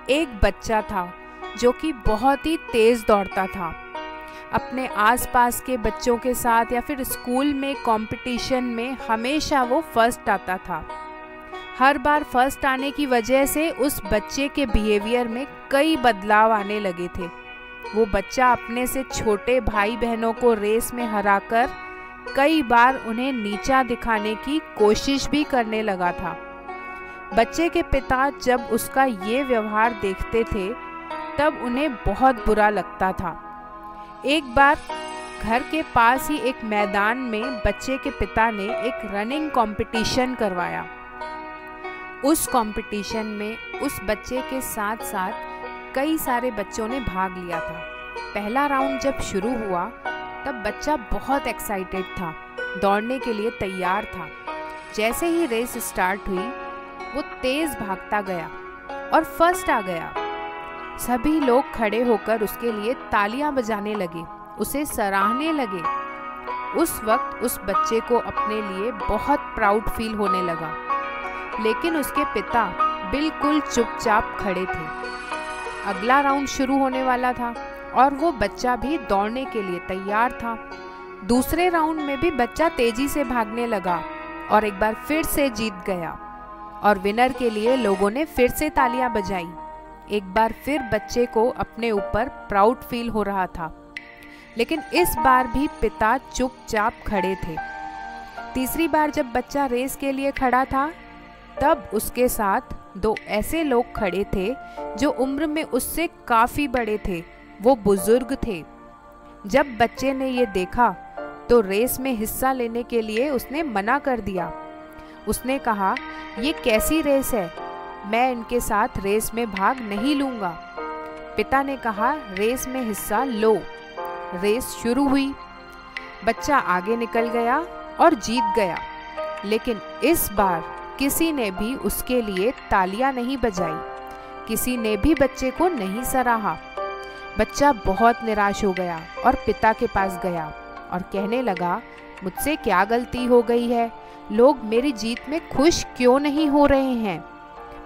एक बच्चा था जो कि बहुत ही तेज़ दौड़ता था। अपने आसपास के बच्चों के साथ या फिर स्कूल में कंपटीशन में हमेशा वो फर्स्ट आता था। हर बार फर्स्ट आने की वजह से उस बच्चे के बिहेवियर में कई बदलाव आने लगे थे। वो बच्चा अपने से छोटे भाई बहनों को रेस में हराकर कई बार उन्हें नीचा दिखाने की कोशिश भी करने लगा था। बच्चे के पिता जब उसका ये व्यवहार देखते थे तब उन्हें बहुत बुरा लगता था। एक बार घर के पास ही एक मैदान में बच्चे के पिता ने एक रनिंग कंपटीशन करवाया। उस कंपटीशन में उस बच्चे के साथ साथ कई सारे बच्चों ने भाग लिया था। पहला राउंड जब शुरू हुआ तब बच्चा बहुत एक्साइटेड था, दौड़ने के लिए तैयार था। जैसे ही रेस स्टार्ट हुई वो तेज भागता गया और फर्स्ट आ गया। सभी लोग खड़े होकर उसके लिए तालियां बजाने लगे, उसे सराहने लगे। उस वक्त उस बच्चे को अपने लिए बहुत प्राउड फील होने लगा, लेकिन उसके पिता बिल्कुल चुपचाप खड़े थे। अगला राउंड शुरू होने वाला था और वो बच्चा भी दौड़ने के लिए तैयार था। दूसरे राउंड में भी बच्चा तेजी से भागने लगा और एक बार फिर से जीत गया और विनर के लिए लोगों ने फिर से तालियां बजाई। एक बार फिर बच्चे को अपने ऊपर प्राउड फील हो रहा था, लेकिन इस बार भी पिता चुपचाप खड़े थे। तीसरी बार जब बच्चा रेस के लिए खड़ा था तब उसके साथ दो ऐसे लोग खड़े थे जो उम्र में उससे काफ़ी बड़े थे। वो बुजुर्ग थे। जब बच्चे ने ये देखा तो रेस में हिस्सा लेने के लिए उसने मना कर दिया। उसने कहा, ये कैसी रेस है, मैं इनके साथ रेस में भाग नहीं लूँगा। पिता ने कहा, रेस में हिस्सा लो। रेस शुरू हुई। बच्चा आगे निकल गया और जीत गया, लेकिन इस बार किसी ने भी उसके लिए तालियां नहीं बजाई, किसी ने भी बच्चे को नहीं सराहा। बच्चा बहुत निराश हो गया और पिता के पास गया और कहने लगा, मुझसे क्या गलती हो गई है, लोग मेरी जीत में खुश क्यों नहीं हो रहे हैं।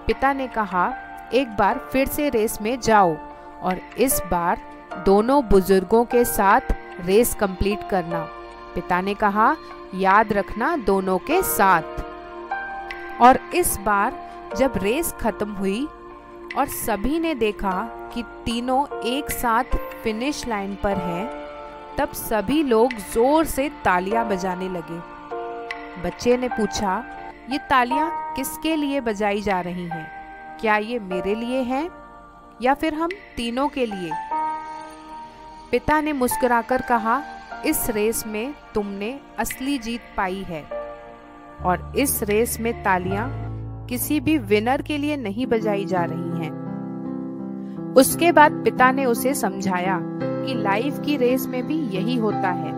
पिता ने कहा, एक बार फिर से रेस में जाओ और इस बार दोनों बुजुर्गों के साथ रेस कंप्लीट करना। पिता ने कहा, याद रखना दोनों के साथ। और इस बार जब रेस खत्म हुई और सभी ने देखा कि तीनों एक साथ फिनिश लाइन पर हैं, तब सभी लोग जोर से तालियां बजाने लगे। बच्चे ने पूछा, ये तालियां किसके लिए बजाई जा रही हैं? क्या ये मेरे लिए हैं या फिर हम तीनों के लिए? पिता ने मुस्कुराकर कहा, इस रेस में तुमने असली जीत पाई है और इस रेस में तालियां किसी भी विनर के लिए नहीं बजाई जा रही हैं। उसके बाद पिता ने उसे समझाया कि लाइफ की रेस में भी यही होता है।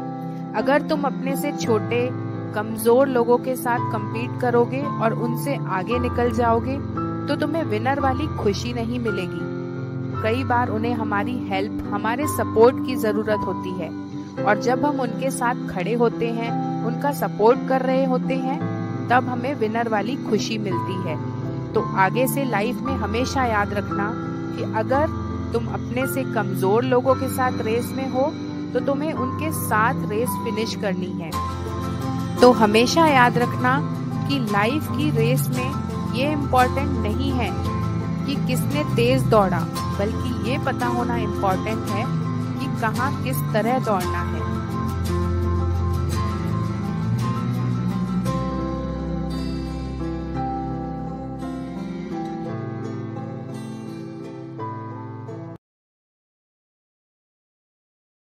अगर तुम अपने से छोटे कमजोर लोगों के साथ compete करोगे और उनसे आगे निकल जाओगे तो तुम्हें विनर वाली खुशी नहीं मिलेगी। कई बार उन्हें हमारी हेल्प, हमारे सपोर्ट की जरूरत होती है और जब हम उनके साथ खड़े होते हैं, उनका सपोर्ट कर रहे होते हैं, तब हमें विनर वाली खुशी मिलती है। तो आगे से लाइफ में हमेशा याद रखना कि अगर तुम अपने से कमजोर लोगों के साथ रेस में हो तो तुम्हें उनके साथ रेस फिनिश करनी है। तो हमेशा याद रखना कि लाइफ की रेस में ये इम्पोर्टेंट नहीं है कि किसने तेज दौड़ा, बल्कि ये पता होना इम्पोर्टेंट है कि कहाँ किस तरह दौड़ना है।